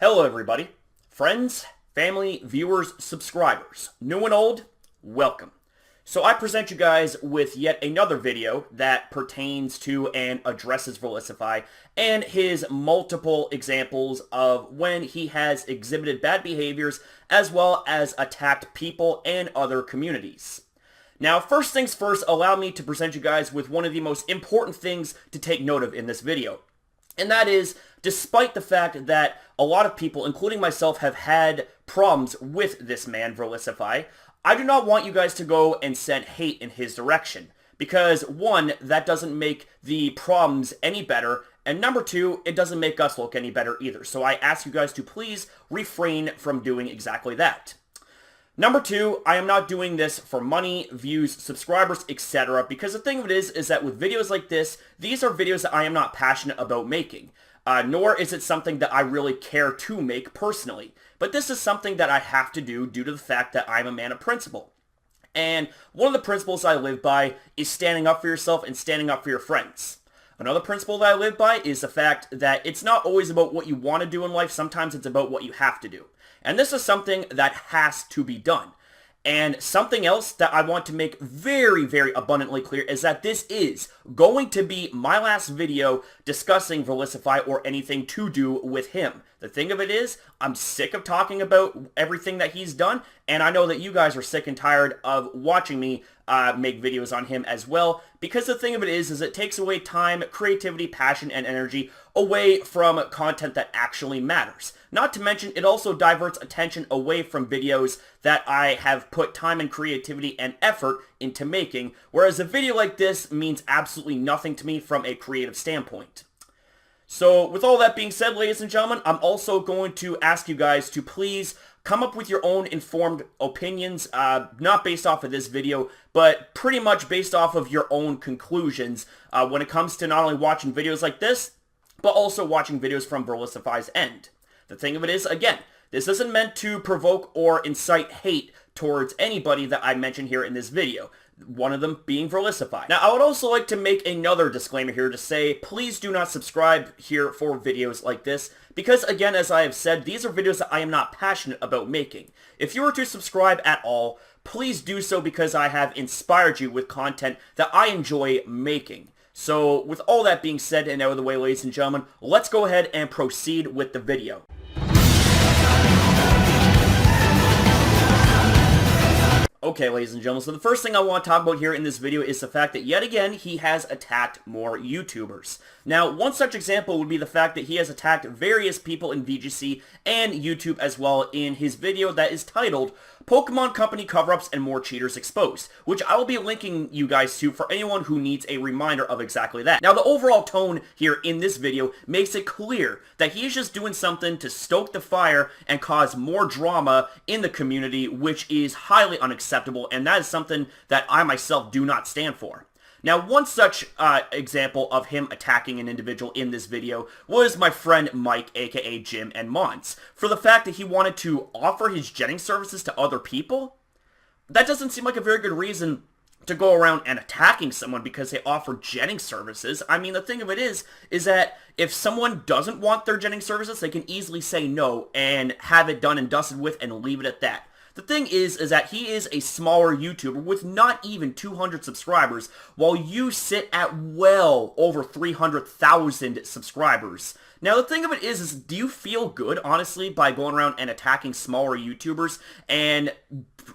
Hello everybody, friends, family, viewers, subscribers, new and old, welcome. So I present you guys with yet another video that pertains to and addresses Verlisify and his multiple examples of when he has exhibited bad behaviors as well as attacked people and other communities. Now, first things first, allow me to present you guys with one of the most important things to take note of in this video. And that is, despite the fact that a lot of people, including myself, have had problems with this man, Verlisify, I do not want you guys to go and send hate in his direction. Because, one, that doesn't make the problems any better, and number two, it doesn't make us look any better either. So I ask you guys to please refrain from doing exactly that. Number two, I am not doing this for money, views, subscribers, etc. Because the thing of it is that with videos like this, these are videos that I am not passionate about making. Nor is it something that I really care to make personally. But this is something that I have to do due to the fact that I'm a man of principle. And one of the principles I live by is standing up for yourself and standing up for your friends. Another principle that I live by is the fact that it's not always about what you want to do in life, sometimes it's about what you have to do. And this is something that has to be done. And something else that I want to make very, very abundantly clear is that this is going to be my last video discussing Verlisify or anything to do with him. The thing of it is, I'm sick of talking about everything that he's done, and I know that you guys are sick and tired of watching me make videos on him as well, because the thing of it is it takes away time, creativity, passion, and energy away from content that actually matters. Not to mention, it also diverts attention away from videos that I have put time and creativity and effort into making, whereas a video like this means absolutely nothing to me from a creative standpoint. So with all that being said, ladies and gentlemen, I'm also going to ask you guys to please come up with your own informed opinions, not based off of this video, but pretty much based off of your own conclusions when it comes to not only watching videos like this, but also watching videos from Verlisify's end. The thing of it is, again, this isn't meant to provoke or incite hate towards anybody that I mention here in this video. One of them being Verlisify. Now, I would also like to make another disclaimer here to say, please do not subscribe here for videos like this, because again, as I have said, these are videos that I am not passionate about making. If you were to subscribe at all, please do so because I have inspired you with content that I enjoy making. So, with all that being said and out of the way, ladies and gentlemen, let's go ahead and proceed with the video. Okay, ladies and gentlemen, so the first thing I want to talk about here in this video is the fact that yet again, he has attacked more YouTubers. Now, one such example would be the fact that he has attacked various people in VGC and YouTube as well in his video that is titled Pokemon Company Cover-Ups and More Cheaters Exposed, which I will be linking you guys to for anyone who needs a reminder of exactly that. Now, the overall tone here in this video makes it clear that he is just doing something to stoke the fire and cause more drama in the community, which is highly unacceptable, and that is something that I myself do not stand for. Now, one such example of him attacking an individual in this video was my friend Mike, aka Jim and Mons, for the fact that he wanted to offer his jetting services to other people. That doesn't seem like a very good reason to go around and attacking someone because they offer jetting services. I mean, the thing of it is that if someone doesn't want their jetting services, they can easily say no and have it done and dusted with and leave it at that. The thing is that he is a smaller YouTuber with not even 200 subscribers, while you sit at well over 300,000 subscribers. Now, the thing of it is do you feel good, honestly, by going around and attacking smaller YouTubers and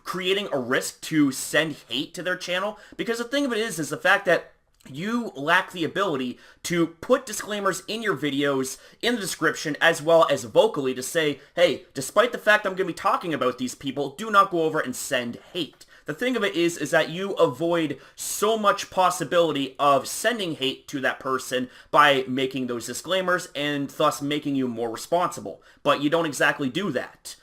creating a risk to send hate to their channel? Because the thing of it is the fact that you lack the ability to put disclaimers in your videos in the description as well as vocally to say, hey, despite the fact I'm going to be talking about these people, do not go over and send hate. The thing of it is that you avoid so much possibility of sending hate to that person by making those disclaimers and thus making you more responsible. But you don't exactly do that.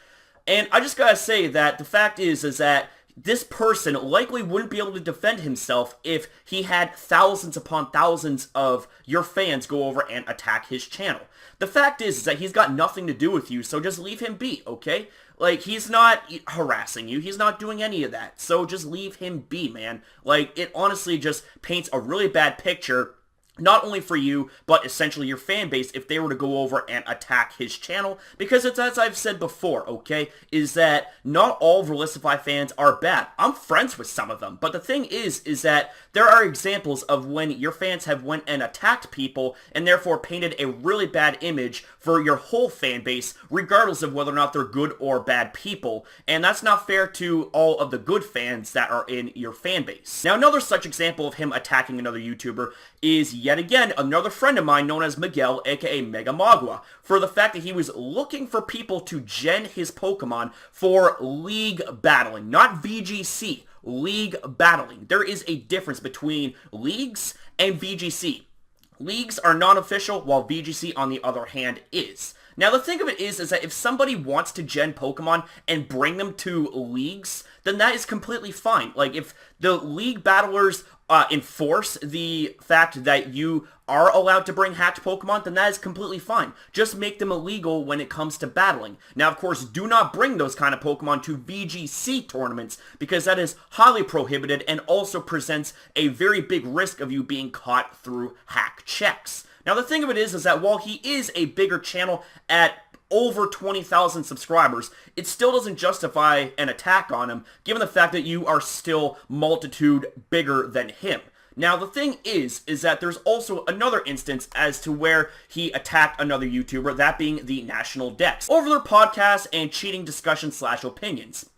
And I just gotta say that the fact is that this person likely wouldn't be able to defend himself if he had thousands upon thousands of your fans go over and attack his channel. The fact is that he's got nothing to do with you, so just leave him be, okay? Like, he's not harassing you. He's not doing any of that. So just leave him be, man. Like, it honestly just paints a really bad picture not only for you, but essentially your fan base if they were to go over and attack his channel, because it's as I've said before, okay, is that not all Verlisify fans are bad. I'm friends with some of them, but the thing is that there are examples of when your fans have went and attacked people and therefore painted a really bad image for your whole fan base, regardless of whether or not they're good or bad people, and that's not fair to all of the good fans that are in your fan base. Now, another such example of him attacking another YouTuber is yet again another friend of mine known as Miguel, aka Mega Magua, for the fact that he was looking for people to gen his Pokemon for League battling, not VGC, League battling. There is a difference between Leagues and VGC. Leagues are non-official, while VGC, on the other hand, is. Now, the thing of it is that if somebody wants to gen Pokemon and bring them to Leagues, then that is completely fine. Like, if the League battlers enforce the fact that you are allowed to bring hacked Pokemon, then that is completely fine. Just make them illegal when it comes to battling. Now, of course, do not bring those kind of Pokemon to VGC tournaments, because that is highly prohibited and also presents a very big risk of you being caught through hack checks. Now, the thing of it is that while he is a bigger channel at over 20,000 subscribers, it still doesn't justify an attack on him, given the fact that you are still multitude bigger than him. Now, the thing is that there's also another instance as to where he attacked another YouTuber, that being the National Dex, over their podcasts and cheating discussion/opinions.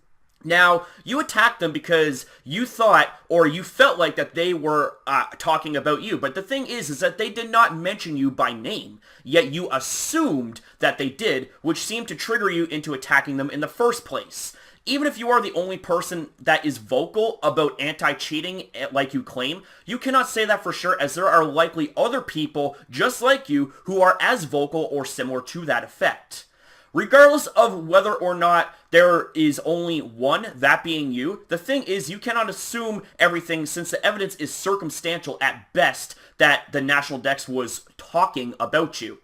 Now, you attacked them because you thought, or you felt like that they were talking about you, but the thing is that they did not mention you by name, yet you assumed that they did, which seemed to trigger you into attacking them in the first place. Even if you are the only person that is vocal about anti-cheating like you claim, you cannot say that for sure, as there are likely other people just like you who are as vocal or similar to that effect. Regardless of whether or not there is only one, that being you, the thing is you cannot assume everything, since the evidence is circumstantial at best that the National Dex was talking about you.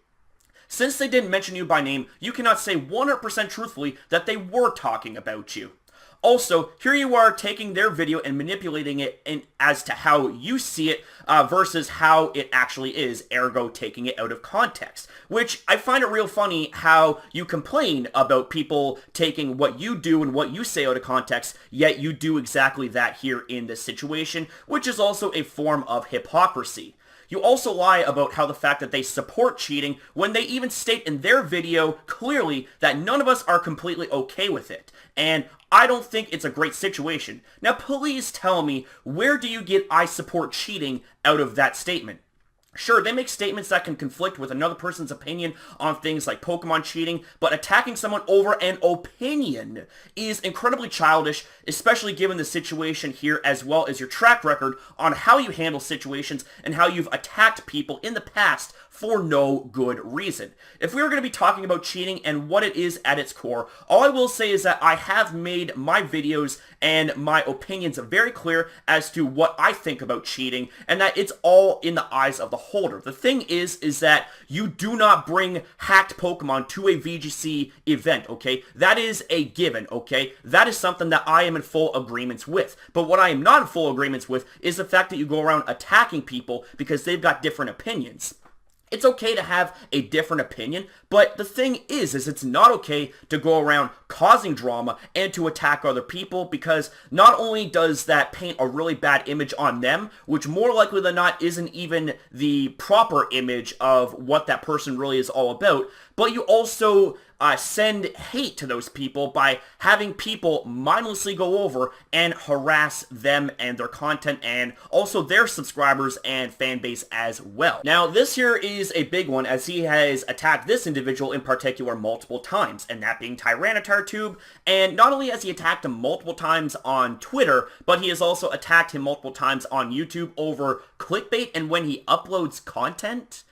Since they didn't mention you by name, you cannot say 100% truthfully that they were talking about you. Also, here you are taking their video and manipulating it as to how you see it versus how it actually is, ergo taking it out of context. Which I find it real funny how you complain about people taking what you do and what you say out of context, yet you do exactly that here in this situation, which is also a form of hypocrisy. You also lie about how the fact that they support cheating when they even state in their video clearly that none of us are completely okay with it. And I don't think it's a great situation. Now, please tell me, where do you get "I support cheating" out of that statement? Sure, they make statements that can conflict with another person's opinion on things like Pokemon cheating, but attacking someone over an opinion is incredibly childish, especially given the situation here, as well as your track record on how you handle situations and how you've attacked people in the past for no good reason. If we were going to be talking about cheating and what it is at its core, all I will say is that I have made my videos and my opinions very clear as to what I think about cheating, and that it's all in the eyes of the holder. The thing is that you do not bring hacked Pokemon to a VGC event, okay? That is a given, okay? That is something that I am in full agreements with. But what I am not in full agreements with is the fact that you go around attacking people because they've got different opinions. It's okay to have a different opinion, but the thing is it's not okay to go around causing drama and to attack other people, because not only does that paint a really bad image on them, which more likely than not isn't even the proper image of what that person really is all about, but you also send hate to those people by having people mindlessly go over and harass them and their content, and also their subscribers and fan base as well. Now, this here is a big one, as he has attacked this individual in particular multiple times, and that being TyranitarTube. And not only has he attacked him multiple times on Twitter, but he has also attacked him multiple times on YouTube over clickbait and when he uploads content.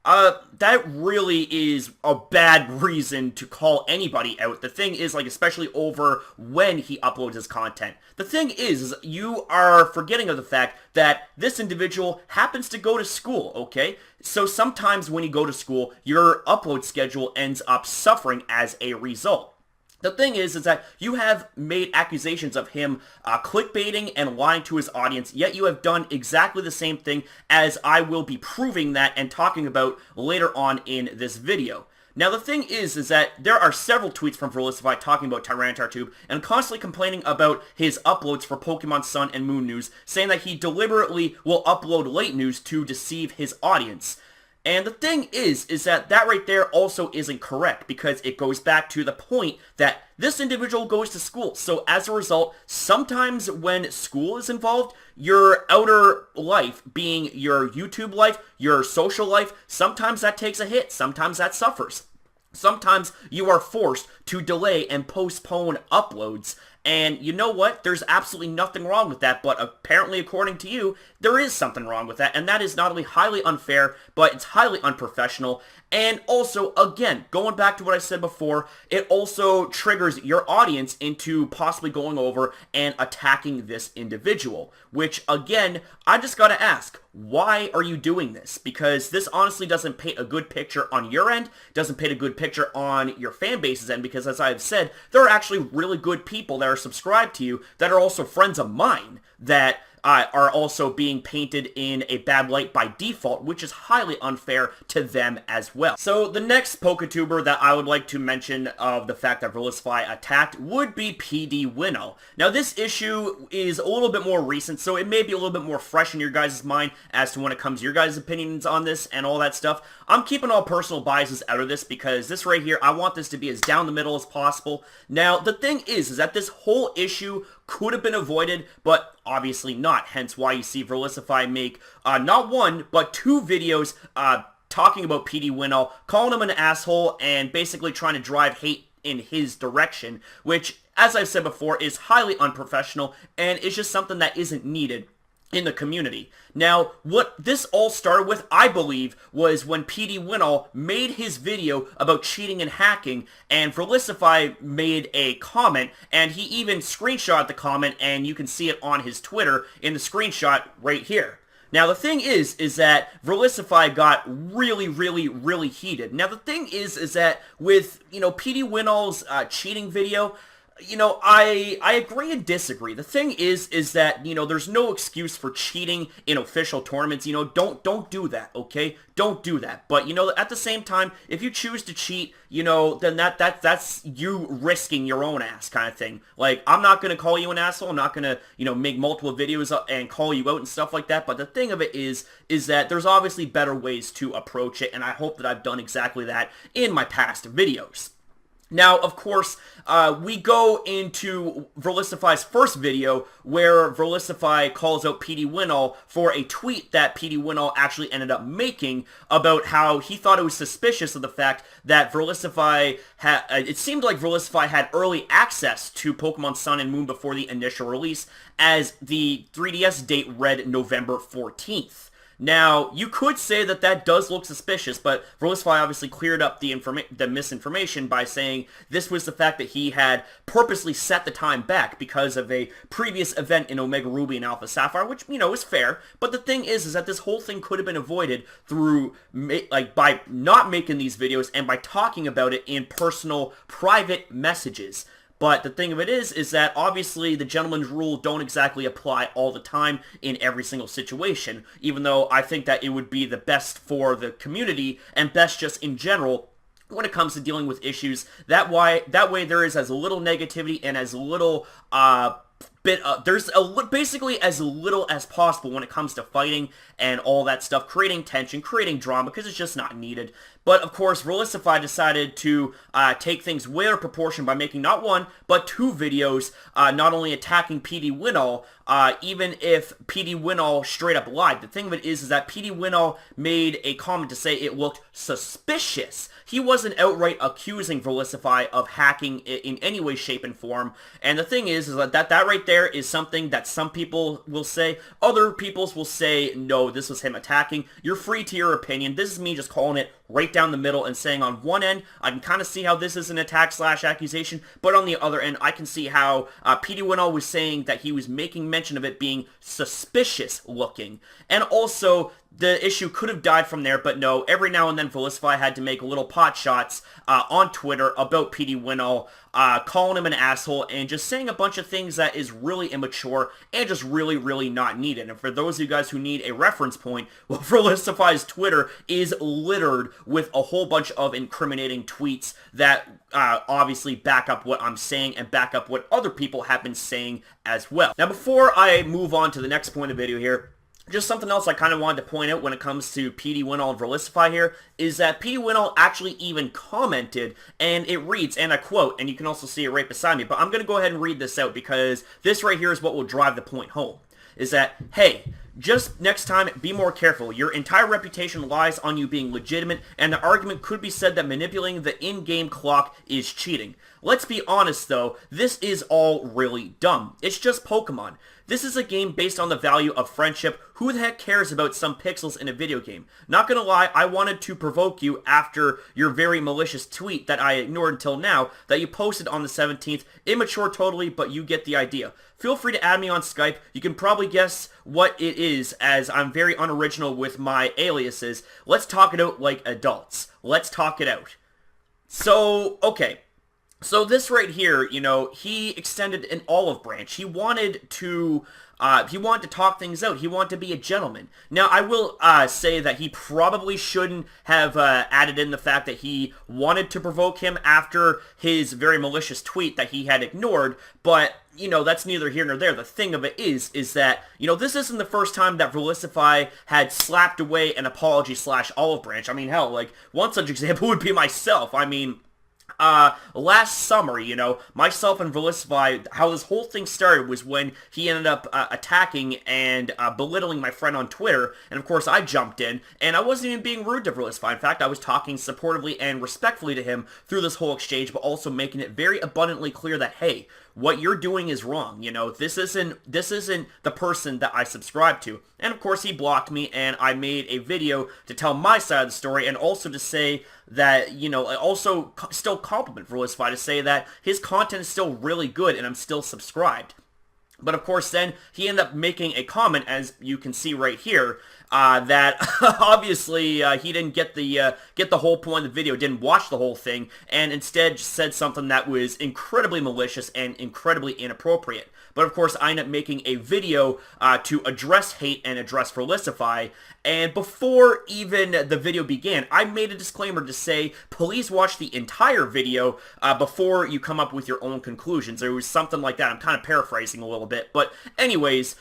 That really is a bad reason to call anybody out. The thing is, like, especially over when he uploads his content. The thing is you are forgetting of the fact that this individual happens to go to school, okay? So sometimes when you go to school, your upload schedule ends up suffering as a result. The thing is that you have made accusations of him clickbaiting and lying to his audience, yet you have done exactly the same thing, as I will be proving that and talking about later on in this video. Now, the thing is that there are several tweets from Verlisify talking about TyranitarTube and constantly complaining about his uploads for Pokemon Sun and Moon news, saying that he deliberately will upload late news to deceive his audience. And the thing is that right there also isn't correct, because it goes back to the point that this individual goes to school. So as a result, sometimes when school is involved, your outer life, being your YouTube life, your social life, sometimes that takes a hit. Sometimes that suffers. Sometimes you are forced to delay and postpone uploads. And you know what? There's absolutely nothing wrong with that, but apparently, according to you, there is something wrong with that, and that is not only highly unfair, but it's highly unprofessional. And also, again, going back to what I said before, it also triggers your audience into possibly going over and attacking this individual, which, again, I just gotta ask, why are you doing this? Because this honestly doesn't paint a good picture on your end, doesn't paint a good picture on your fan base's end, because as I've said, there are actually really good people that are subscribed to you that are also friends of mine that are also being painted in a bad light by default, which is highly unfair to them as well. So the next PokeTuber that I would like to mention of the fact that Verlisify attacked would be PD Winnow. Now, this issue is a little bit more recent, so it may be a little bit more fresh in your guys' mind as to when it comes to your guys' opinions on this and all that stuff. I'm keeping all personal biases out of this, because this right here, I want this to be as down the middle as possible. Now, the thing is that this whole issue could have been avoided, but obviously not. Hence why you see Verlisify make not one, but two videos talking about PD Winnow, calling him an asshole, and basically trying to drive hate in his direction, which, as I've said before, is highly unprofessional and is just something that isn't needed in the community. Now, what this all started with, I believe, was when PD Winnow made his video about cheating and hacking, and Verlisify made a comment, and he even screenshot the comment, and you can see it on his Twitter in the screenshot right here. Now, the thing is that Verlisify got really heated. Now, the thing is that with, PD Winnow's cheating video, I agree and disagree. The thing is that, there's no excuse for cheating in official tournaments. Don't do that, okay? Don't do that. But, at the same time, if you choose to cheat, then that's you risking your own ass kind of thing. Like, I'm not going to call you an asshole. I'm not going to, make multiple videos and call you out and stuff like that. But the thing of it is that there's obviously better ways to approach it, and I hope that I've done exactly that in my past videos. Now, of course, we go into Verlisify's first video, where Verlisify calls out PD Winnow for a tweet that PD Winnow actually ended up making about how he thought it was suspicious of the fact that Verlisify had, it seemed like Verlisify had early access to Pokemon Sun and Moon before the initial release, as the 3DS date read November 14th. Now, you could say that that does look suspicious, but Verlisify obviously cleared up the misinformation by saying this was the fact that he had purposely set the time back because of a previous event in Omega Ruby and Alpha Sapphire, which, is fair. But the thing is that this whole thing could have been avoided through, by not making these videos and by talking about it in personal, private messages. But the thing of it is that obviously the gentleman's rule don't exactly apply all the time in every single situation, even though I think that it would be the best for the community and best just in general when it comes to dealing with issues. That way there is as little negativity and as little basically as little as possible when it comes to fighting and all that stuff, creating tension, creating drama, because it's just not needed. But of course, Verlisify decided to take things way out of proportion by making not one, but two videos, not only attacking PD Winnow, even if PD Winnow straight up lied. The thing of it is that PD Winnow made a comment to say it looked suspicious. He wasn't outright accusing Verlisify of hacking in any way, shape, and form. And the thing is that right there is something that some people will say. Other people will say, no, this was him attacking. You're free to your opinion. This is me just calling it right down the middle and saying on one end, I can kind of see how this is an attack/accusation, but on the other end, I can see how PD Winall was saying that he was making mention of it being suspicious looking. And also, the issue could have died from there, but no, every now and then Verlisify had to make little pot shots on Twitter about PD Winall, calling him an asshole and just saying a bunch of things that is really immature and just really, really not needed. And for those of you guys who need a reference point, well, Verlisify's Twitter is littered with a whole bunch of incriminating tweets that obviously back up what I'm saying and back up what other people have been saying as well. Now, before I move on to the next point of the video here, just something else I kind of wanted to point out when it comes to PD Winall and Verlisify here is that PD Winall actually even commented, and it reads, and I quote, and you can also see it right beside me, but I'm going to go ahead and read this out because this right here is what will drive the point home, is that, hey, just next time, be more careful. Your entire reputation lies on you being legitimate, and the argument could be said that manipulating the in-game clock is cheating. Let's be honest though, this is all really dumb. It's just Pokemon. This is a game based on the value of friendship. Who the heck cares about some pixels in a video game? Not gonna lie, I wanted to provoke you after your very malicious tweet that I ignored until now that you posted on the 17th. Immature totally, but you get the idea. Feel free to add me on Skype. You can probably guess what it is, as I'm very unoriginal with my aliases. Let's talk it out like adults. Let's talk it out. So, okay. So this right here, you know, he extended an olive branch. He wanted to talk things out. He wanted to be a gentleman. Now, I will say that he probably shouldn't have added in the fact that he wanted to provoke him after his very malicious tweet that he had ignored, but, you know, that's neither here nor there. The thing of it is that, you know, this isn't the first time that Verlisify had slapped away an apology/olive branch. I mean, hell, like, one such example would be myself. I mean, last summer, you know, myself and Verlisify, how this whole thing started was when he ended up attacking and belittling my friend on Twitter, and of course I jumped in, and I wasn't even being rude to Verlisify. In fact, I was talking supportively and respectfully to him through this whole exchange, but also making it very abundantly clear that, hey, what you're doing is wrong. You know, this isn't the person that I subscribe to. And of course he blocked me, and I made a video to tell my side of the story, and also to say that, you know, also still compliment Verlisify to say that his content is still really good and I'm still subscribed. But of course then he ended up making a comment, as you can see right here, that obviously he didn't get the whole point of the video, didn't watch the whole thing, and instead said something that was incredibly malicious and incredibly inappropriate. But of course I ended up making a video to address hate and address Verlisify, and before even the video began, I made a disclaimer to say, please watch the entire video before you come up with your own conclusions. There was something like that. I'm kind of paraphrasing a little bit, but anyways,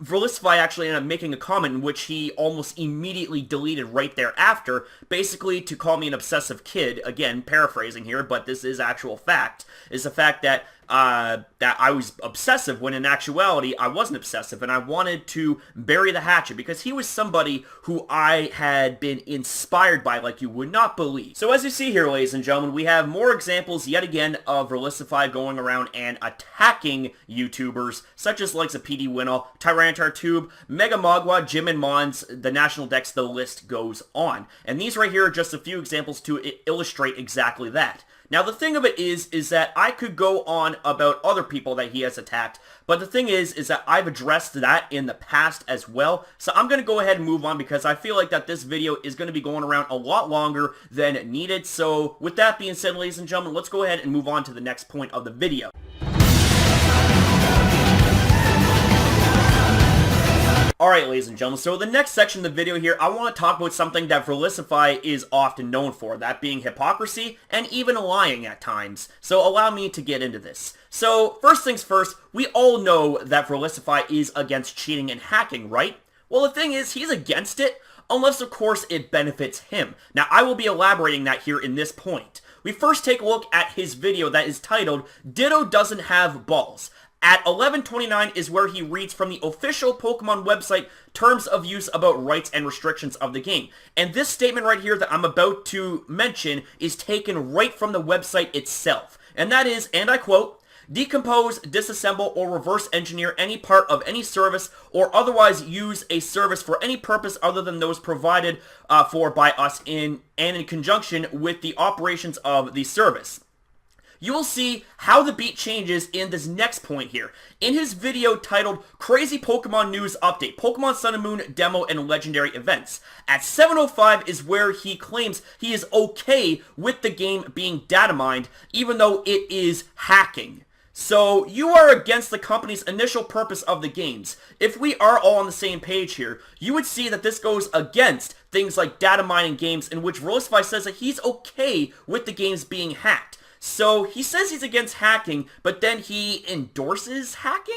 Verlisify actually ended up making a comment in which he almost immediately deleted right thereafter, basically to call me an obsessive kid. Again, paraphrasing here, but this is actual fact, is the fact that that I was obsessive when in actuality I wasn't obsessive, and I wanted to bury the hatchet because he was somebody who I had been inspired by like you would not believe. So as you see here, ladies and gentlemen, we have more examples yet again of Verlisify going around and attacking YouTubers such as likes of PD Winall, TyranitarTube, Mega Magua, Jim and Mons, the National Dex, the list goes on. And these right here are just a few examples to illustrate exactly that. Now, the thing of it is that I could go on about other people that he has attacked, but the thing is that I've addressed that in the past as well, so I'm going to go ahead and move on because I feel like that this video is going to be going around a lot longer than needed. So, with that being said, ladies and gentlemen, let's go ahead and move on to the next point of the video. Alright, ladies and gentlemen, so the next section of the video here, I want to talk about something that Verlisify is often known for, that being hypocrisy and even lying at times. So allow me to get into this. So, first things first, we all know that Verlisify is against cheating and hacking, right? Well, the thing is, he's against it, unless of course it benefits him. Now, I will be elaborating that here in this point. We first take a look at his video that is titled, Ditto Doesn't Have Balls. At 11:29 is where he reads from the official Pokemon website terms of use about rights and restrictions of the game. And this statement right here that I'm about to mention is taken right from the website itself. And that is, and I quote, decompose, disassemble, or reverse engineer any part of any service or otherwise use a service for any purpose other than those provided for by us in conjunction with the operations of the service. You will see how the beat changes in this next point here. In his video titled Crazy Pokemon News Update, Pokemon Sun and Moon Demo and Legendary Events, at 7:05 is where he claims he is okay with the game being data mined, even though it is hacking. So, you are against the company's initial purpose of the games. If we are all on the same page here, you would see that this goes against things like data mining games, in which Verlisify says that he's okay with the games being hacked. So, he says he's against hacking, but then he endorses hacking?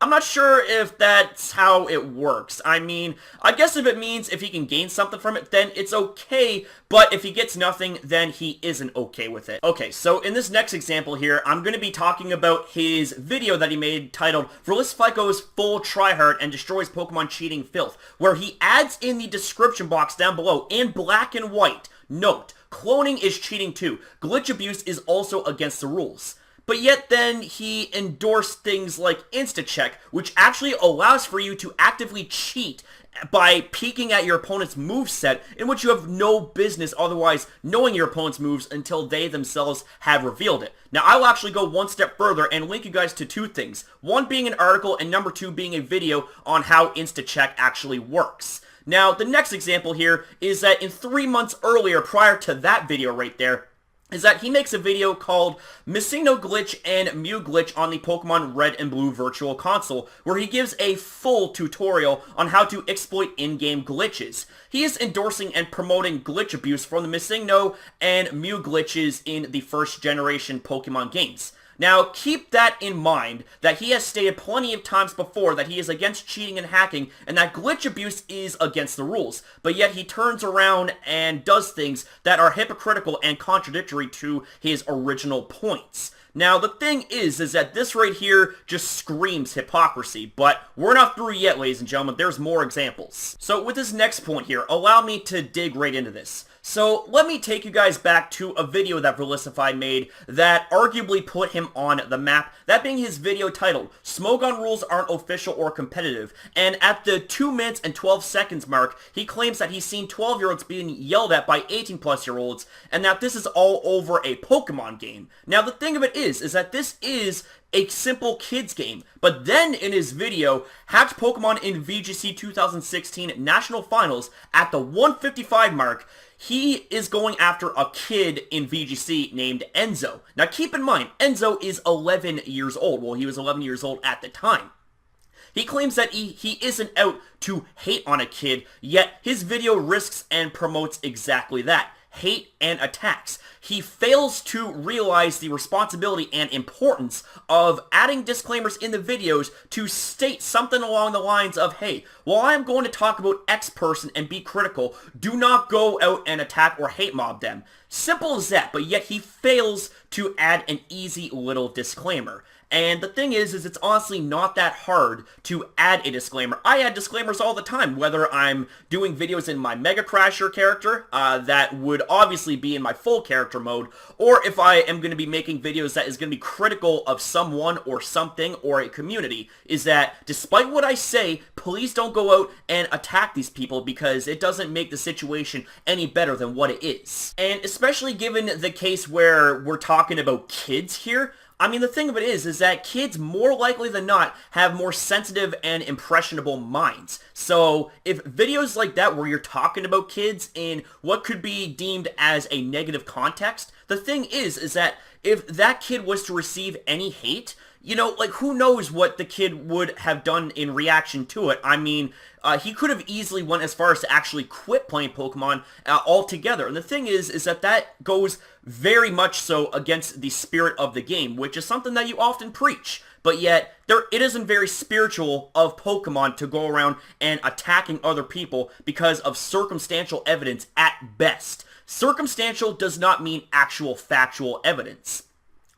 I'm not sure if that's how it works. I mean, I guess if it means if he can gain something from it, then it's okay, but if he gets nothing, then he isn't okay with it. Okay, so in this next example here, I'm going to be talking about his video that he made titled Verlisify Goes Full Tryhard and Destroys Pokemon Cheating Filth, where he adds in the description box down below, in black and white, note, cloning is cheating too. Glitch abuse is also against the rules. But yet then he endorsed things like InstaCheck, which actually allows for you to actively cheat by peeking at your opponent's moveset, in which you have no business otherwise knowing your opponent's moves until they themselves have revealed it. Now, I will actually go one step further and link you guys to two things. One being an article, and number two being a video on how InstaCheck actually works. Now, the next example here is that in 3 months earlier, prior to that video right there, is that he makes a video called Missing No Glitch and Mew Glitch on the Pokemon Red and Blue Virtual Console, where he gives a full tutorial on how to exploit in-game glitches. He is endorsing and promoting glitch abuse from the Missing No and Mew glitches in the first generation Pokemon games. Now, keep that in mind, that he has stated plenty of times before that he is against cheating and hacking, and that glitch abuse is against the rules, but yet he turns around and does things that are hypocritical and contradictory to his original points. Now, the thing is that this right here just screams hypocrisy, but we're not through yet, ladies and gentlemen. There's more examples. So, with this next point here, allow me to dig right into this. So, let me take you guys back to a video that Verlisify made that arguably put him on the map, that being his video titled, Smogon Rules Aren't Official or Competitive, and at the 2 minutes and 12 seconds mark, he claims that he's seen 12-year-olds being yelled at by 18-plus-year-olds, and that this is all over a Pokemon game. Now, the thing of it is that this is a simple kids game, but then in his video, hacked Pokemon in VGC 2016 National Finals at the 155 mark, he is going after a kid in VGC named Enzo. Now keep in mind, Enzo is 11 years old. Well, he was 11 years old at the time. He claims that he isn't out to hate on a kid, yet his video risks and promotes exactly that. Hate and attacks. He fails to realize the responsibility and importance of adding disclaimers in the videos to state something along the lines of, hey, while I'm going to talk about X person and be critical, do not go out and attack or hate mob them. Simple as that, but yet he fails to add an easy little disclaimer. And the thing is it's honestly not that hard to add a disclaimer. I add disclaimers all the time, whether I'm doing videos in my Mega Crasher character, that would obviously be in my full character mode, or if I am going to be making videos that is going to be critical of someone or something or a community, is that despite what I say, please don't go out and attack these people because it doesn't make the situation any better than what it is. And especially given the case where we're talking about kids here, I mean, the thing of it is that kids, more likely than not, have more sensitive and impressionable minds. So, if videos like that where you're talking about kids in what could be deemed as a negative context, the thing is that if that kid was to receive any hate, you know, like, who knows what the kid would have done in reaction to it. I mean, he could have easily went as far as to actually quit playing Pokemon altogether. And the thing is that goes very much so against the spirit of the game, which is something that you often preach. But yet, it isn't very spiritual of Pokemon to go around and attacking other people because of circumstantial evidence at best. Circumstantial does not mean actual factual evidence.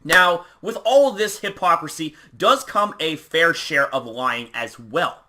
Now, with all of this hypocrisy does come a fair share of lying as well.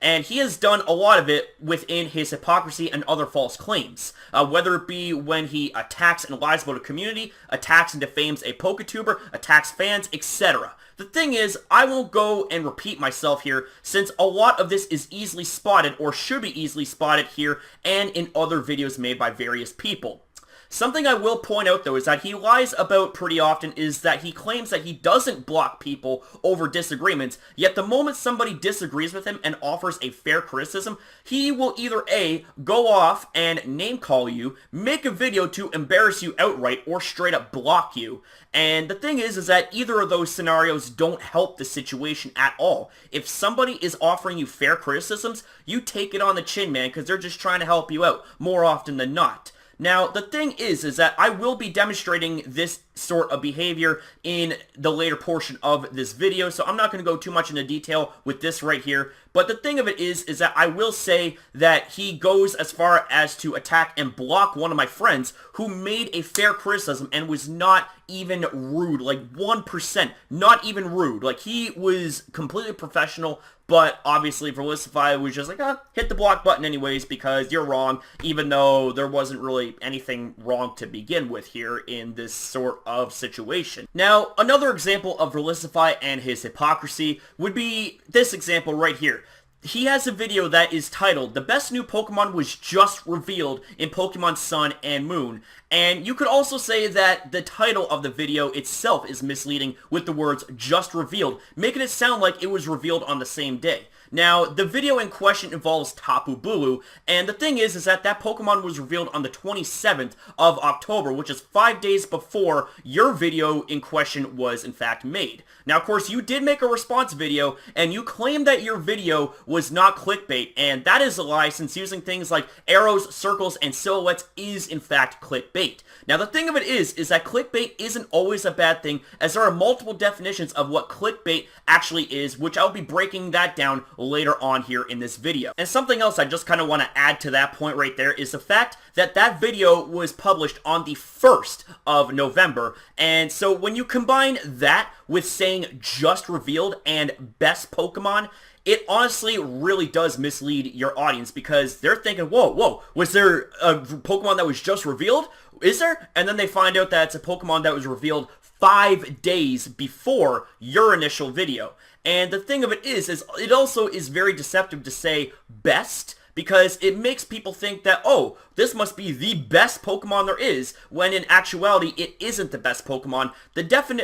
and he has done a lot of it within his hypocrisy and other false claims, whether it be when he attacks and lies about a community, attacks and defames a PokeTuber, attacks fans, etc. The thing is, I won't go and repeat myself here, since a lot of this is easily spotted, or should be easily spotted here, and in other videos made by various people. Something I will point out, though, is that he lies about pretty often is that he claims that he doesn't block people over disagreements, yet the moment somebody disagrees with him and offers a fair criticism, he will either A, go off and name call you, make a video to embarrass you outright, or straight up block you. And the thing is that either of those scenarios don't help the situation at all. If somebody is offering you fair criticisms, you take it on the chin, man, because they're just trying to help you out, more often than not. Now, the thing is that I will be demonstrating this sort of behavior in the later portion of this video, so I'm not going to go too much into detail with this right here. But the thing of it is that I will say that he goes as far as to attack and block one of my friends who made a fair criticism and was not even rude, like 1%, not even rude. Like, he was completely professional, but obviously Verlisify was just like, hit the block button anyways because you're wrong, even though there wasn't really anything wrong to begin with here in this sort of situation. Now, another example of Verlisify and his hypocrisy would be this example right here. He has a video that is titled, "The Best New Pokemon Was Just Revealed in Pokemon Sun and Moon." And you could also say that the title of the video itself is misleading with the words "just revealed," making it sound like it was revealed on the same day. Now, the video in question involves Tapu Bulu, and the thing is that Pokemon was revealed on the 27th of October, which is 5 days before your video in question was in fact made. Now, of course, you did make a response video, and you claimed that your video was not clickbait, and that is a lie, since using things like arrows, circles, and silhouettes is in fact clickbait. Now, the thing of it is that clickbait isn't always a bad thing, as there are multiple definitions of what clickbait actually is, which I'll be breaking that down later on here in this video. And something else I just kind of want to add to that point right there is the fact that that video was published on the 1st of November, and so when you combine that with saying "just revealed" and "best Pokemon," it honestly really does mislead your audience, because they're thinking, whoa, was there a Pokemon that was just revealed? Is there? And then they find out that it's a Pokemon that was revealed 5 days before your initial video. And the thing of it is it also is very deceptive to say best, because it makes people think that, oh, this must be the best Pokemon there is, when in actuality it isn't the best Pokemon.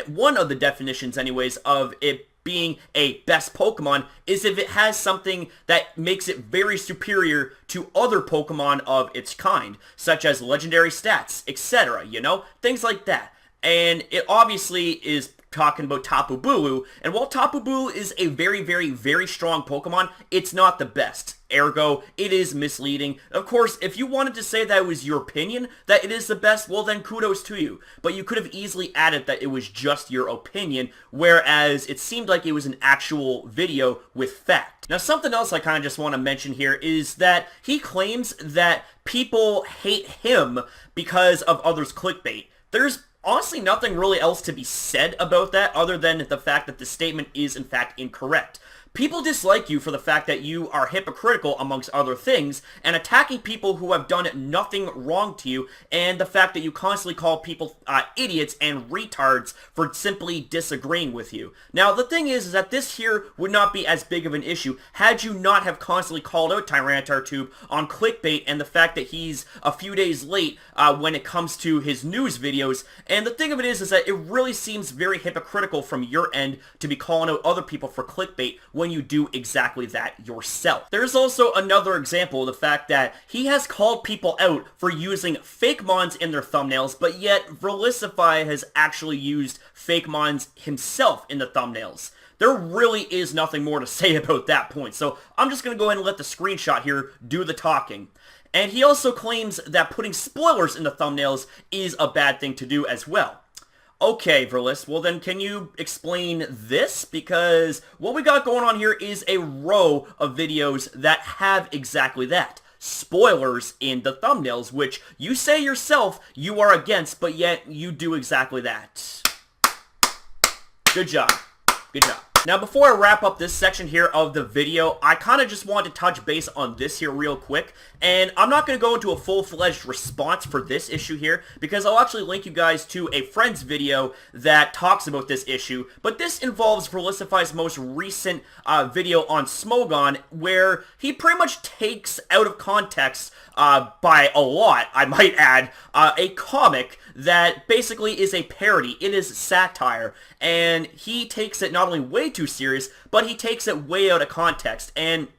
One of the definitions anyways of it being a best Pokemon is if it has something that makes it very superior to other Pokemon of its kind, such as legendary stats, etc., you know? Things like that. And it obviously is talking about Tapu Bulu, and while Tapu Bulu is a very, very, very strong Pokemon, it's not the best. Ergo, it is misleading. Of course, if you wanted to say that it was your opinion that it is the best, well then kudos to you. But you could have easily added that it was just your opinion, whereas it seemed like it was an actual video with fact. Now, something else I kind of just want to mention here is that he claims that people hate him because of others' clickbait. There's honestly nothing really else to be said about that other than the fact that the statement is in fact incorrect. People dislike you for the fact that you are hypocritical amongst other things, and attacking people who have done nothing wrong to you, and the fact that you constantly call people idiots and retards for simply disagreeing with you. Now, the thing is that this here would not be as big of an issue had you not have constantly called out TyranitarTube on clickbait and the fact that he's a few days late when it comes to his news videos. And the thing of it is that it really seems very hypocritical from your end to be calling out other people for clickbait when you do exactly that yourself. There's also another example of the fact that he has called people out for using fake mons in their thumbnails, but yet Verlisify has actually used fake mons himself in the thumbnails. There really is nothing more to say about that point, so I'm just going to go ahead and let the screenshot here do the talking. And he also claims that putting spoilers in the thumbnails is a bad thing to do as well. Okay, Verlis, well then can you explain this? Because what we got going on here is a row of videos that have exactly that. Spoilers in the thumbnails, which you say yourself you are against, but yet you do exactly that. Good job. Good job. Now, before I wrap up this section here of the video, I kind of just wanted to touch base on this here real quick, and I'm not going to go into a full-fledged response for this issue here, because I'll actually link you guys to a friend's video that talks about this issue, but this involves Verlisify's most recent video on Smogon, where he pretty much takes out of context, by a lot, I might add, a comic that basically is a parody. It is satire, and he takes it not only way too serious, but he takes it way out of context. And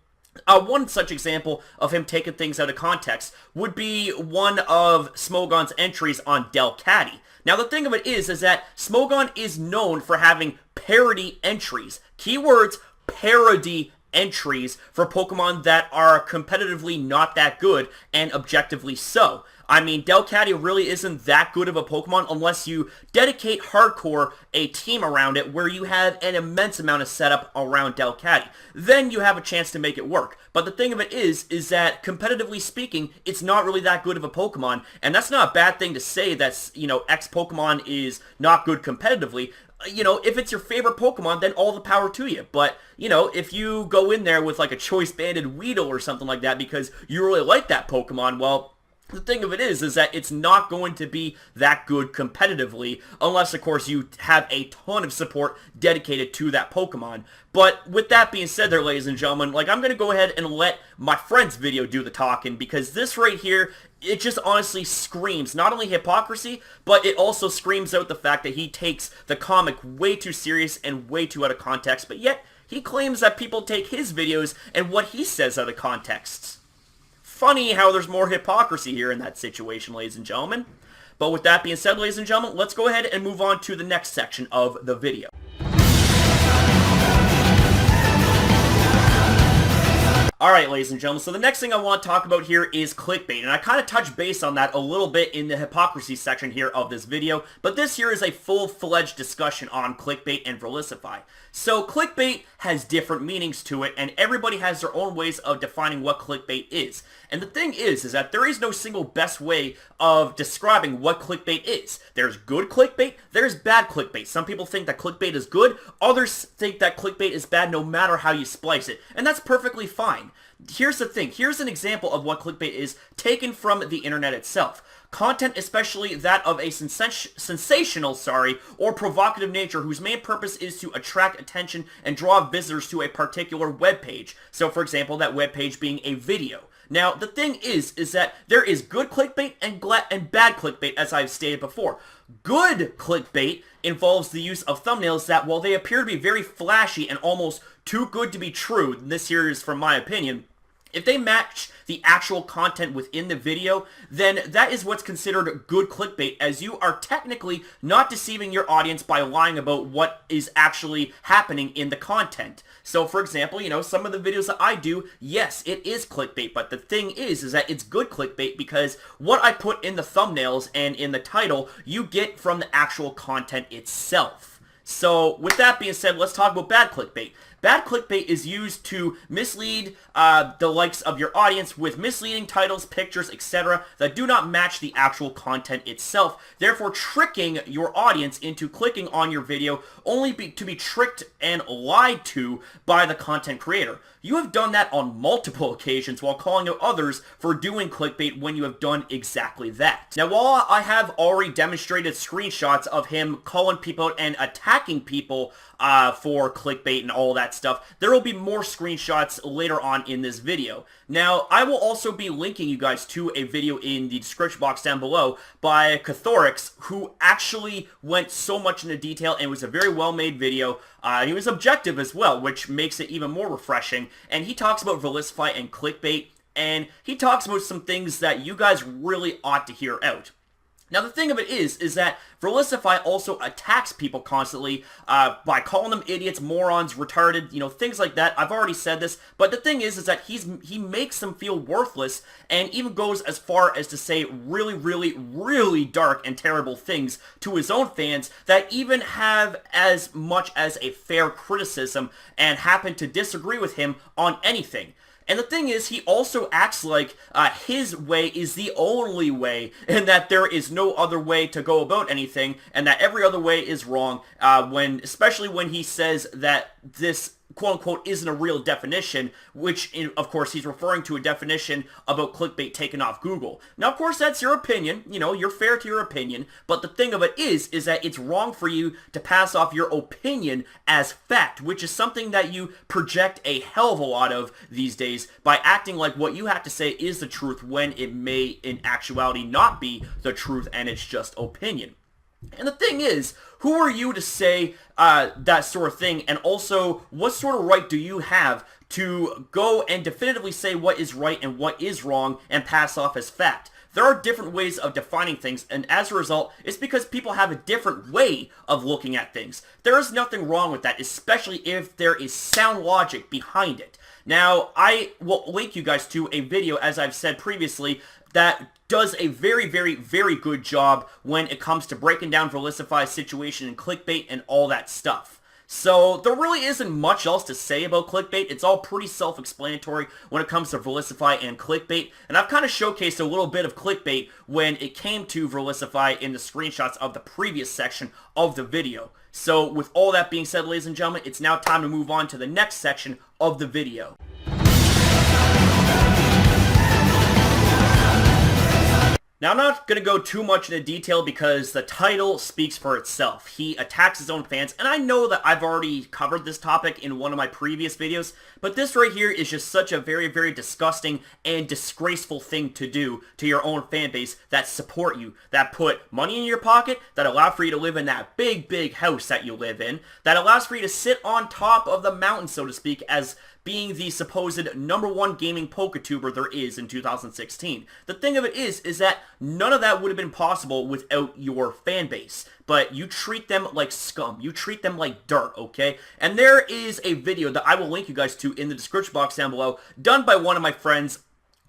one such example of him taking things out of context would be one of Smogon's entries on Delcatty. Now, the thing of it is that Smogon is known for having parody entries. Keywords, parody entries for Pokemon that are competitively not that good and objectively so. I mean, Delcatty really isn't that good of a Pokemon unless you dedicate hardcore a team around it where you have an immense amount of setup around Delcatty. Then you have a chance to make it work. But the thing of it is that competitively speaking, it's not really that good of a Pokemon, and that's not a bad thing to say that, you know, X Pokemon is not good competitively. You know, if it's your favorite Pokemon, then all the power to you. But, you know, if you go in there with like a choice banded Weedle or something like that because you really like that Pokemon, well, the thing of it is that it's not going to be that good competitively unless, of course, you have a ton of support dedicated to that Pokemon. But with that being said there, ladies and gentlemen, like, I'm going to go ahead and let my friend's video do the talking, because this right here, it just honestly screams not only hypocrisy, but it also screams out the fact that he takes the comic way too serious and way too out of context, but yet he claims that people take his videos and what he says out of context. Funny how there's more hypocrisy here in that situation, ladies and gentlemen. But with that being said, ladies and gentlemen, let's go ahead and move on to the next section of the video. Alright, ladies and gentlemen, so the next thing I want to talk about here is clickbait, and I kind of touched base on that a little bit in the hypocrisy section here of this video, but this here is a full-fledged discussion on clickbait and Verlisify. So clickbait has different meanings to it, and everybody has their own ways of defining what clickbait is. And the thing is that there is no single best way of describing what clickbait is. There's good clickbait, there's bad clickbait. Some people think that clickbait is good, others think that clickbait is bad no matter how you splice it, and that's perfectly fine. Here's the thing, here's an example of what clickbait is taken from the internet itself. Content, especially that of a sensational, or provocative nature whose main purpose is to attract attention and draw visitors to a particular web page. So, for example, that web page being a video. Now, the thing is that there is good clickbait and bad clickbait, as I've stated before. Good clickbait involves the use of thumbnails that, while they appear to be very flashy and almost too good to be true, and this here is from my opinion, if they match the actual content within the video, then that is what's considered good clickbait, as you are technically not deceiving your audience by lying about what is actually happening in the content. So, for example, you know, some of the videos that I do, yes, it is clickbait, but the thing is that it's good clickbait because what I put in the thumbnails and in the title, you get from the actual content itself. So, with that being said, let's talk about bad clickbait. Bad clickbait is used to mislead the likes of your audience with misleading titles, pictures, etc. that do not match the actual content itself, therefore tricking your audience into clicking on your video only to be tricked and lied to by the content creator. You have done that on multiple occasions while calling out others for doing clickbait when you have done exactly that. Now, while I have already demonstrated screenshots of him calling people out and attacking people for clickbait and all that stuff, there will be more screenshots later on in this video. Now, I will also be linking you guys to a video in the description box down below by Cathorix, who actually went so much into detail and was a very well-made video. He was objective as well, which makes it even more refreshing. And he talks about Verlisify and clickbait, and he talks about some things that you guys really ought to hear out. Now, the thing of it is that Verlisify also attacks people constantly by calling them idiots, morons, retarded, you know, things like that. I've already said this, but the thing is that he makes them feel worthless and even goes as far as to say really, really, really dark and terrible things to his own fans that even have as much as a fair criticism and happen to disagree with him on anything. And the thing is, he also acts like his way is the only way, and that there is no other way to go about anything, and that every other way is wrong, especially when he says that this quote-unquote isn't a real definition, which, of course, he's referring to a definition about clickbait taken off Google. Now, of course, that's your opinion. You know, you're fair to your opinion, but the thing of it is that it's wrong for you to pass off your opinion as fact, which is something that you project a hell of a lot of these days by acting like what you have to say is the truth when it may, in actuality, not be the truth and it's just opinion. And the thing is, who are you to say that sort of thing? And also, what sort of right do you have to go and definitively say what is right and what is wrong and pass off as fact? There are different ways of defining things, and as a result, it's because people have a different way of looking at things. There is nothing wrong with that, especially if there is sound logic behind it. Now, I will link you guys to a video, as I've said previously, that does a very, very, very good job when it comes to breaking down Verlisify's situation in clickbait and all that stuff. So there really isn't much else to say about clickbait. It's all pretty self-explanatory when it comes to Verlisify and clickbait. And I've kind of showcased a little bit of clickbait when it came to Verlisify in the screenshots of the previous section of the video. So with all that being said, ladies and gentlemen, it's now time to move on to the next section of the video. Now, I'm not going to go too much into detail because the title speaks for itself. He attacks his own fans, and I know that I've already covered this topic in one of my previous videos, but this right here is just such a very, very disgusting and disgraceful thing to do to your own fan base that support you, that put money in your pocket, that allow for you to live in that big, big house that you live in, that allows for you to sit on top of the mountain, so to speak, as being the supposed #1 gaming PokeTuber there is in 2016. The thing of it is that none of that would have been possible without your fan base. But you treat them like scum. You treat them like dirt, okay? And there is a video that I will link you guys to in the description box down below, done by one of my friends,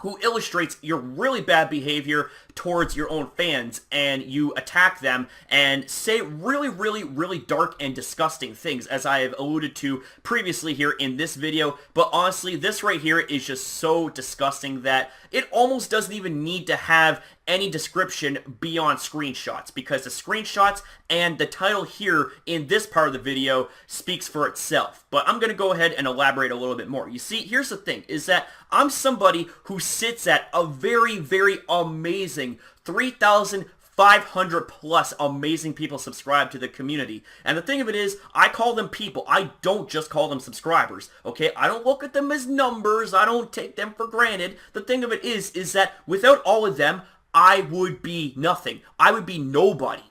who illustrates your really bad behavior towards your own fans, and you attack them and say really, really, really dark and disgusting things, as I have alluded to previously here in this video. But honestly, this right here is just so disgusting that it almost doesn't even need to have any description beyond screenshots, because the screenshots and the title here in this part of the video speaks for itself. But I'm going to go ahead and elaborate a little bit more. You see, here's the thing, is that I'm somebody who sits at a very, very amazing 3,500 plus amazing people subscribe to the community. And the thing of it is, I call them people. I don't just call them subscribers, okay? I don't look at them as numbers. I don't take them for granted. The thing of it is that without all of them, I would be nothing. I would be nobody.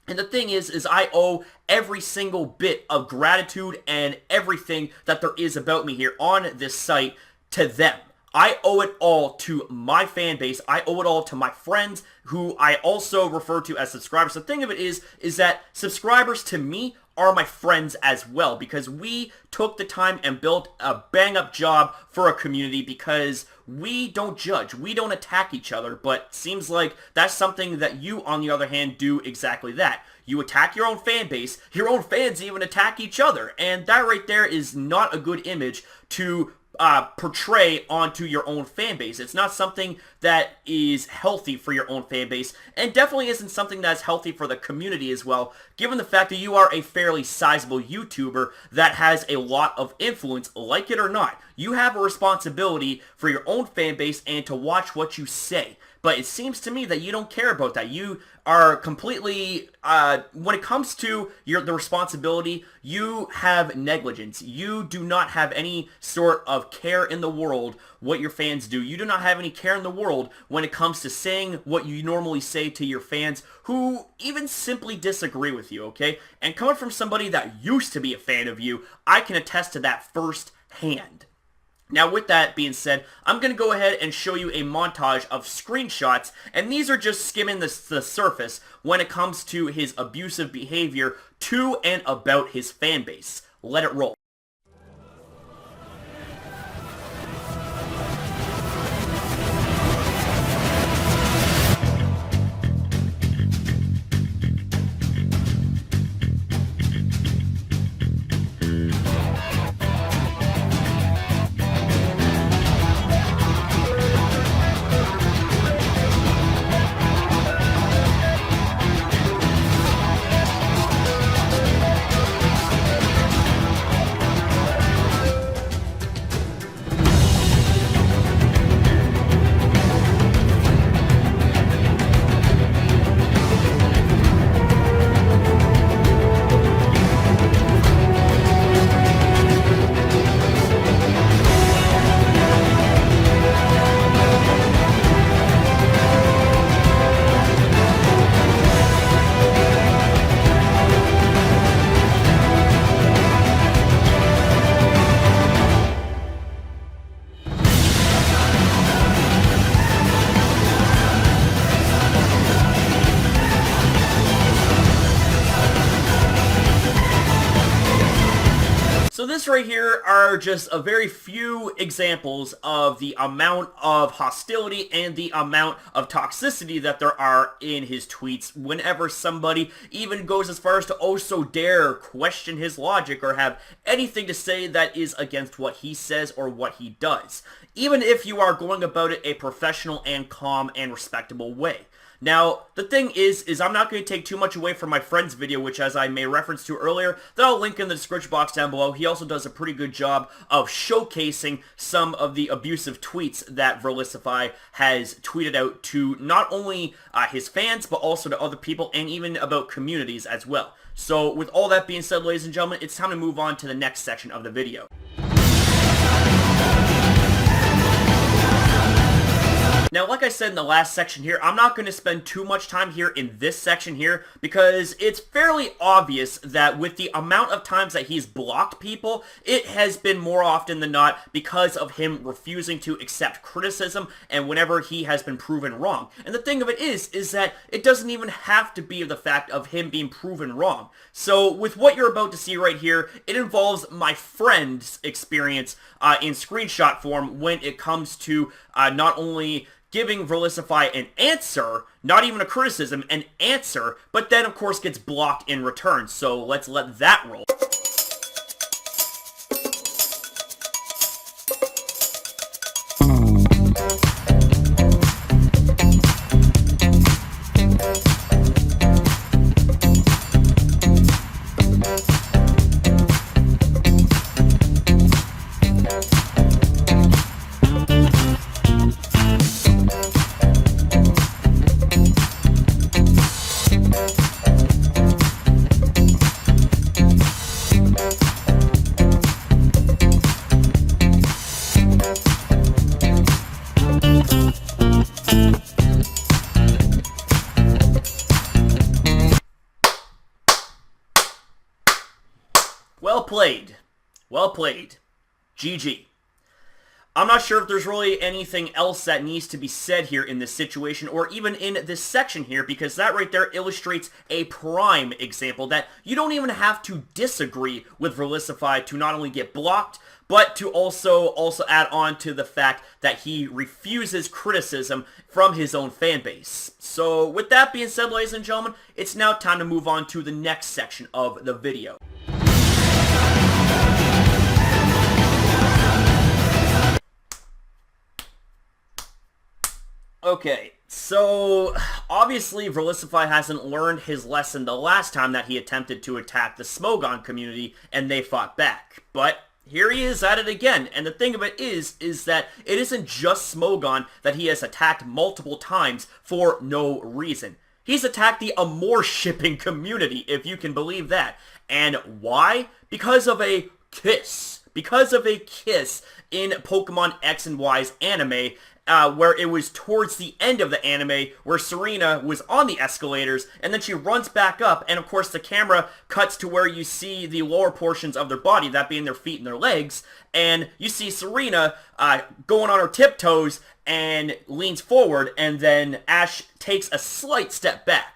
And the thing is I owe every single bit of gratitude and everything that there is about me here on this site to them. I owe it all to my fan base. I owe it all to my friends, who I also refer to as subscribers. The thing of it is that subscribers to me are my friends as well, because we took the time and built a bang-up job for a community, because we don't judge, we don't attack each other, but seems like that's something that you, on the other hand, do exactly that. You attack your own fan base, your own fans even attack each other, and that right there is not a good image to portray onto your own fan base. It's not something that is healthy for your own fan base, and definitely isn't something that's healthy for the community as well, given the fact that you are a fairly sizable YouTuber that has a lot of influence, like it or not. You have a responsibility for your own fan base and to watch what you say. But it seems to me that you don't care about that. You are completely, when it comes to the responsibility, you have negligence. You do not have any sort of care in the world what your fans do. You do not have any care in the world when it comes to saying what you normally say to your fans who even simply disagree with you, okay? And coming from somebody that used to be a fan of you, I can attest to that firsthand. Now, with that being said, I'm going to go ahead and show you a montage of screenshots, and these are just skimming the surface when it comes to his abusive behavior to and about his fan base. Let it roll. this right here are just a very few examples of the amount of hostility and the amount of toxicity that there are in his tweets whenever somebody even goes as far as to also dare question his logic or have anything to say that is against what he says or what he does, even if you are going about it a professional and calm and respectable way. Now, the thing is I'm not going to take too much away from my friend's video, which, as I made reference to earlier, that I'll link in the description box down below. He also does a pretty good job of showcasing some of the abusive tweets that Verlisify has tweeted out to not only his fans, but also to other people, and even about communities as well. So, with all that being said, ladies and gentlemen, it's time to move on to the next section of the video. Now, like I said in the last section here, I'm not going to spend too much time here in this section here because it's fairly obvious that with the amount of times that he's blocked people, it has been more often than not because of him refusing to accept criticism and whenever he has been proven wrong. And the thing of it is that it doesn't even have to be the fact of him being proven wrong. So with what you're about to see right here, it involves my friend's experience in screenshot form when it comes to not only giving Verlisify an answer, not even a criticism, an answer, but then of course gets blocked in return. So let's let that roll. Well played. Well played. GG. I'm not sure if there's really anything else that needs to be said here in this situation or even in this section here, because that right there illustrates a prime example that you don't even have to disagree with Verlisify to not only get blocked, but to also add on to the fact that he refuses criticism from his own fan base. So with that being said, ladies and gentlemen, it's now time to move on to the next section of the video. Okay, so obviously Verlisify hasn't learned his lesson the last time that he attempted to attack the Smogon community and they fought back. But here he is at it again, and the thing of it is that it isn't just Smogon that he has attacked multiple times for no reason. He's attacked the Amore shipping community, if you can believe that. And why? Because of a kiss. Because of a kiss in Pokemon X and Y's anime, where it was towards the end of the anime where Serena was on the escalators and then she runs back up, and of course the camera cuts to where you see the lower portions of their body, that being their feet and their legs, and you see Serena going on her tiptoes and leans forward, and then Ash takes a slight step back.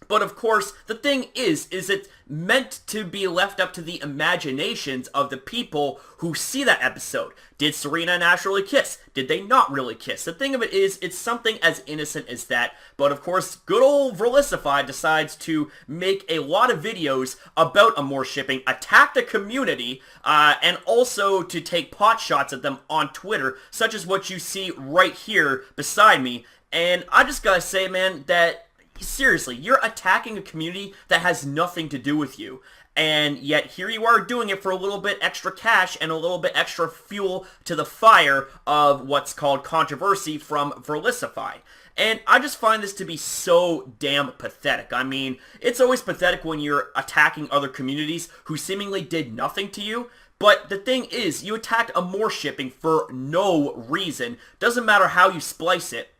But of course, the thing is it's meant to be left up to the imaginations of the people who see that episode. Did Serena and Ash really kiss? Did they not really kiss? The thing of it is, it's something as innocent as that. But of course, good old Verlisify decides to make a lot of videos about Amore shipping, attack the community, and also to take pot shots at them on Twitter, such as what you see right here beside me. And I just gotta say, man, that seriously, you're attacking a community that has nothing to do with you. And yet here you are doing it for a little bit extra cash and a little bit extra fuel to the fire of what's called controversy from Verlisify. And I just find this to be so damn pathetic. I mean, it's always pathetic when you're attacking other communities who seemingly did nothing to you. But the thing is, you attacked Amore shipping for no reason. Doesn't matter how you splice it.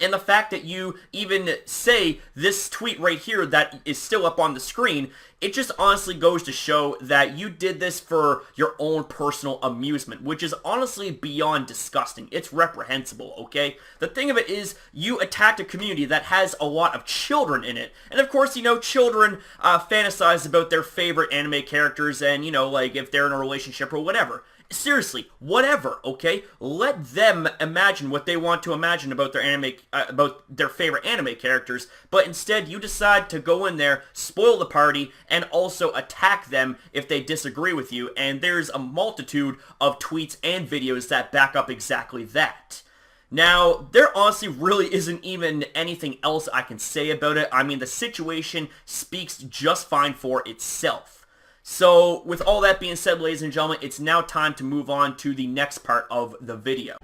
And the fact that you even say this tweet right here that is still up on the screen, it just honestly goes to show that you did this for your own personal amusement, which is honestly beyond disgusting. It's reprehensible, okay? The thing of it is, you attacked a community that has a lot of children in it. And of course, you know, children fantasize about their favorite anime characters and, you know, like if they're in a relationship or whatever. Seriously, whatever, okay? Let them imagine what they want to imagine about their about their favorite anime characters, but instead you decide to go in there, spoil the party, and also attack them if they disagree with you, and there's a multitude of tweets and videos that back up exactly that. Now, there honestly really isn't even anything else I can say about it. I mean, the situation speaks just fine for itself. So, with all that being said, ladies and gentlemen, it's now time to move on to the next part of the video.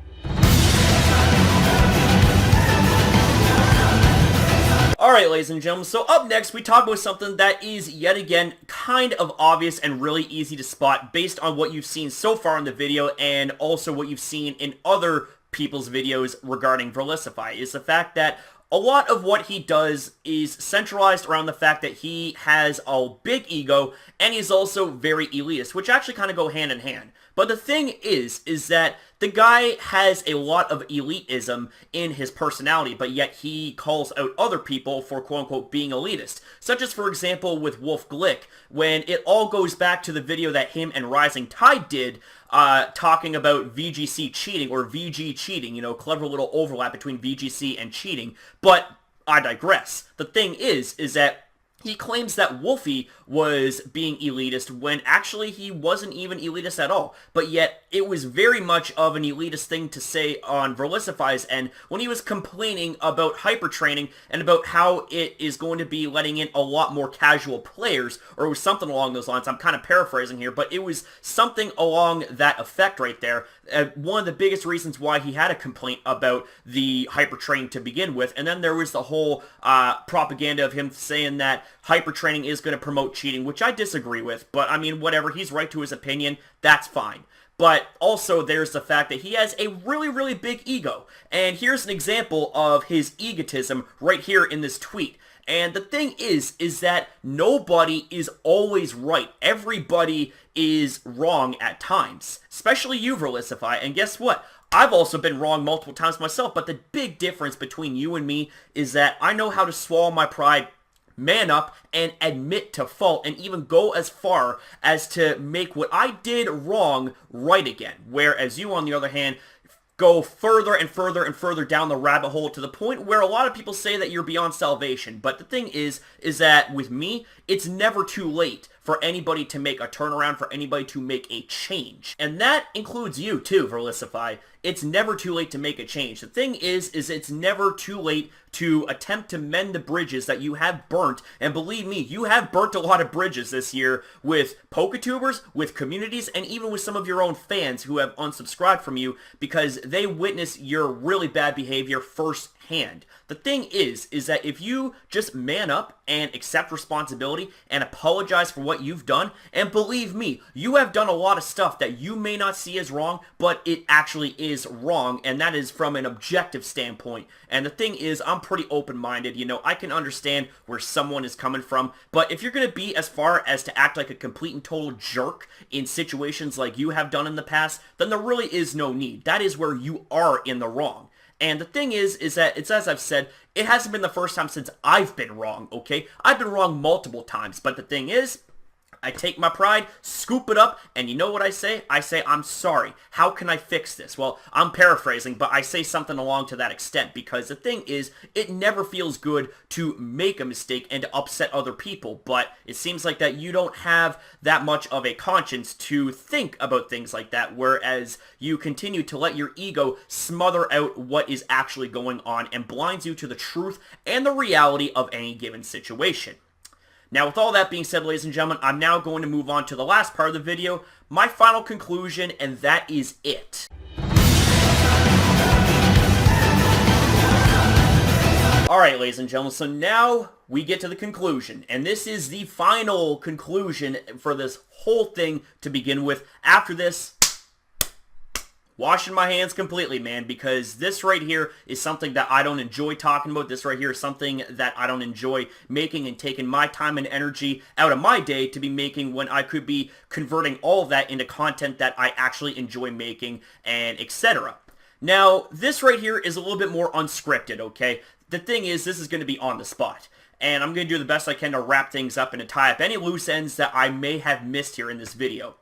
Alright, ladies and gentlemen, so up next we talk about something that is, yet again, kind of obvious and really easy to spot based on what you've seen so far in the video and also what you've seen in other people's videos regarding Verlisify, is the fact that a lot of what he does is centralized around the fact that he has a big ego and he's also very elitist, which actually kind of go hand in hand. But the thing is that the guy has a lot of elitism in his personality, but yet he calls out other people for quote-unquote being elitist. Such as, for example, with Wolf Glick, when it all goes back to the video that him and Rising Tide did, talking about VGC cheating, or VG cheating, you know, clever little overlap between VGC and cheating. But I digress. The thing is that he claims that Wolfie was being elitist when actually he wasn't even elitist at all. But yet, it was very much of an elitist thing to say on Verlisify's end when he was complaining about hypertraining and about how it is going to be letting in a lot more casual players, or it was something along those lines. I'm kind of paraphrasing here, but it was something along that effect right there. One of the biggest reasons why he had a complaint about the hypertraining to begin with, and then there was the whole propaganda of him saying that hypertraining is going to promote cheating, which I disagree with, but I mean, whatever, he's right to his opinion, that's fine. But also there's the fact that he has a really, really big ego, and here's an example of his egotism right here in this tweet. And the thing is that nobody is always right. Everybody is wrong at times, especially you, Verlisify, and guess what? I've also been wrong multiple times myself, but the big difference between you and me is that I know how to swallow my pride, man up, and admit to fault, and even go as far as to make what I did wrong right again. Whereas you, on the other hand, go further and further and further down the rabbit hole to the point where a lot of people say that you're beyond salvation. But the thing is that with me, it's never too late for anybody to make a turnaround, for anybody to make a change. And that includes you too, Verlisify. It's never too late to make a change. The thing is it's never too late to attempt to mend the bridges that you have burnt. And believe me, you have burnt a lot of bridges this year with PokeTubers, with communities, and even with some of your own fans who have unsubscribed from you because they witness your really bad behavior firsthand. The thing is that if you just man up and accept responsibility and apologize for what you've done, and believe me, you have done a lot of stuff that you may not see as wrong, but it actually is wrong, and that is from an objective standpoint. And the thing is, I'm pretty open-minded, you know, I can understand where someone is coming from, but if you're going to be as far as to act like a complete and total jerk in situations like you have done in the past, then there really is no need. That is where you are in the wrong. And the thing is that, it's as I've said, it hasn't been the first time since I've been wrong, okay? I've been wrong multiple times, but the thing is, I take my pride, scoop it up, and you know what I say? I say, I'm sorry. How can I fix this? Well, I'm paraphrasing, but I say something along to that extent, because the thing is, it never feels good to make a mistake and to upset other people, but it seems like that you don't have that much of a conscience to think about things like that, whereas you continue to let your ego smother out what is actually going on and blinds you to the truth and the reality of any given situation. Now, with all that being said, ladies and gentlemen, I'm now going to move on to the last part of the video, my final conclusion, and that is it. Alright, ladies and gentlemen, so now we get to the conclusion, and this is the final conclusion for this whole thing to begin with. After this, washing my hands completely, man, because this right here is something that I don't enjoy talking about. This right here is something that I don't enjoy making and taking my time and energy out of my day to be making when I could be converting all of that into content that I actually enjoy making and etc. Now, this right here is a little bit more unscripted, okay? The thing is, this is going to be on the spot. And I'm going to do the best I can to wrap things up and to tie up any loose ends that I may have missed here in this video.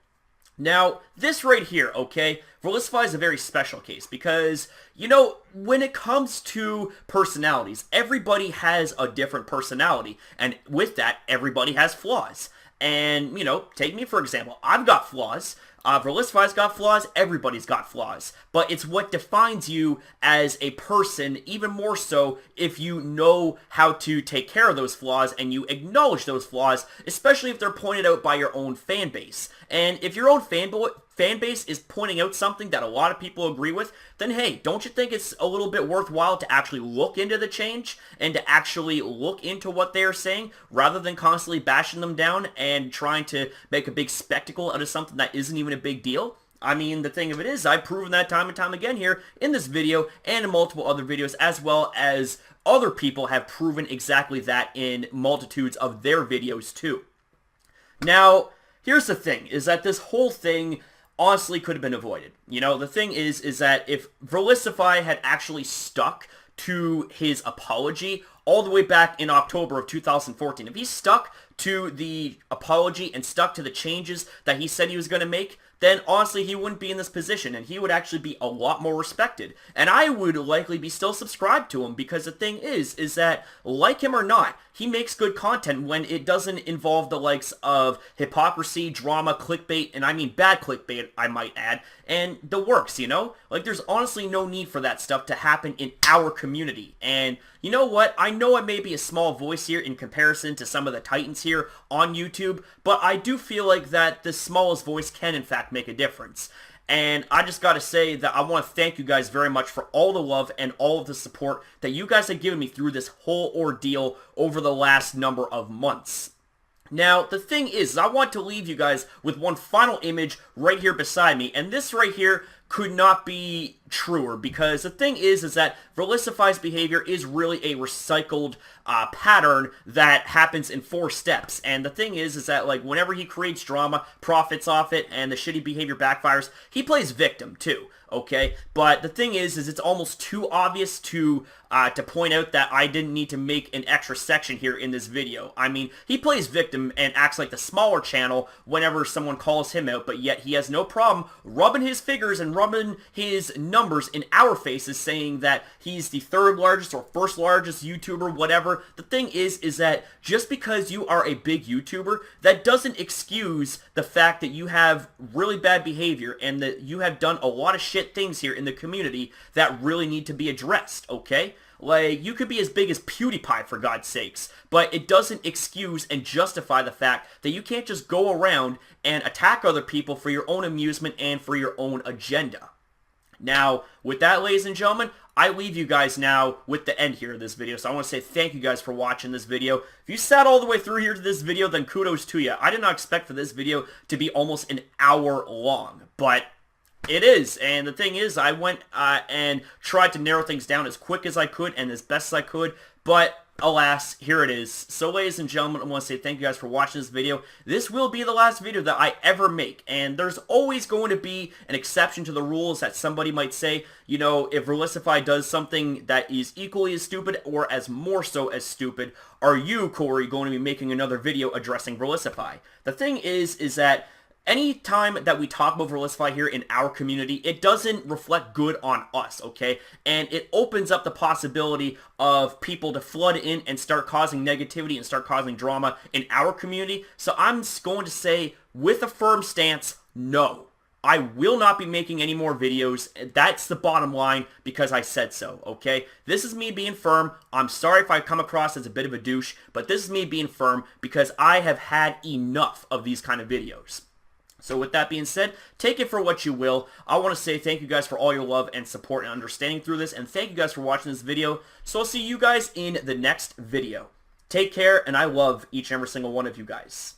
Now, this right here, okay, Verlisify is a very special case because, you know, when it comes to personalities, everybody has a different personality. And with that, everybody has flaws. And, you know, take me for example. I've got flaws. Verlisify's got flaws. Everybody's got flaws. But it's what defines you as a person, even more so if you know how to take care of those flaws and you acknowledge those flaws, especially if they're pointed out by your own fan base. And if your own fan base is pointing out something that a lot of people agree with, then hey, don't you think it's a little bit worthwhile to actually look into the change and to actually look into what they're saying rather than constantly bashing them down and trying to make a big spectacle out of something that isn't even a big deal? I mean, the thing of it is, I've proven that time and time again here in this video and in multiple other videos, as well as other people have proven exactly that in multitudes of their videos too. Now, here's the thing, is that this whole thing honestly could have been avoided. You know, the thing is that if Verlisify had actually stuck to his apology all the way back in October of 2014, if he stuck to the apology and stuck to the changes that he said he was going to make, then honestly he wouldn't be in this position and he would actually be a lot more respected. And I would likely be still subscribed to him because the thing is that, like him or not, he makes good content when it doesn't involve the likes of hypocrisy, drama, clickbait, and I mean bad clickbait, I might add, and the works, you know? Like, there's honestly no need for that stuff to happen in our community. And you know what? I know I may be a small voice here in comparison to some of the titans here on YouTube, but I do feel like that the smallest voice can in fact make a difference. And I just got to say that I want to thank you guys very much for all the love and all of the support that you guys have given me through this whole ordeal over the last number of months. Now, the thing is, I want to leave you guys with one final image right here beside me, and this right here could not be truer, because the thing is that Verlisify's behavior is really a recycled pattern that happens in 4 steps. And the thing is that, like, whenever he creates drama, profits off it, and the shitty behavior backfires, he plays victim too, okay? But the thing is it's almost too obvious to point out that I didn't need to make an extra section here in this video. I mean, he plays victim and acts like the smaller channel whenever someone calls him out, but yet he has no problem rubbing his figures and rubbing his numbers in our faces, saying that he's the 3rd largest or 1st largest YouTuber, whatever. The thing is that just because you are a big YouTuber, that doesn't excuse the fact that you have really bad behavior and that you have done a lot of shit things here in the community that really need to be addressed, okay? Like, you could be as big as PewDiePie, for God's sakes, but it doesn't excuse and justify the fact that you can't just go around and attack other people for your own amusement and for your own agenda. Now, with that, ladies and gentlemen, I leave you guys now with the end here of this video. So I want to say thank you guys for watching this video. If you sat all the way through here to this video, then kudos to you. I did not expect for this video to be almost an hour long, but it is. And the thing is, I went and tried to narrow things down as quick as I could and as best as I could, but alas, here it is. So ladies and gentlemen, I want to say thank you guys for watching this video. This will be the last video that I ever make, and there's always going to be an exception to the rules that somebody might say, you know, if Verlisify does something that is equally as stupid or as more so as stupid, are you, Corey, going to be making another video addressing Verlisify? The thing is that any time that we talk about Verlisify here in our community, it doesn't reflect good on us, okay? And it opens up the possibility of people to flood in and start causing negativity and start causing drama in our community. So I'm going to say, with a firm stance, no. I will not be making any more videos. That's the bottom line, because I said so, okay? This is me being firm. I'm sorry if I come across as a bit of a douche, but this is me being firm because I have had enough of these kind of videos. So with that being said, take it for what you will. I want to say thank you guys for all your love and support and understanding through this, and thank you guys for watching this video. So I'll see you guys in the next video. Take care, and I love each and every single one of you guys.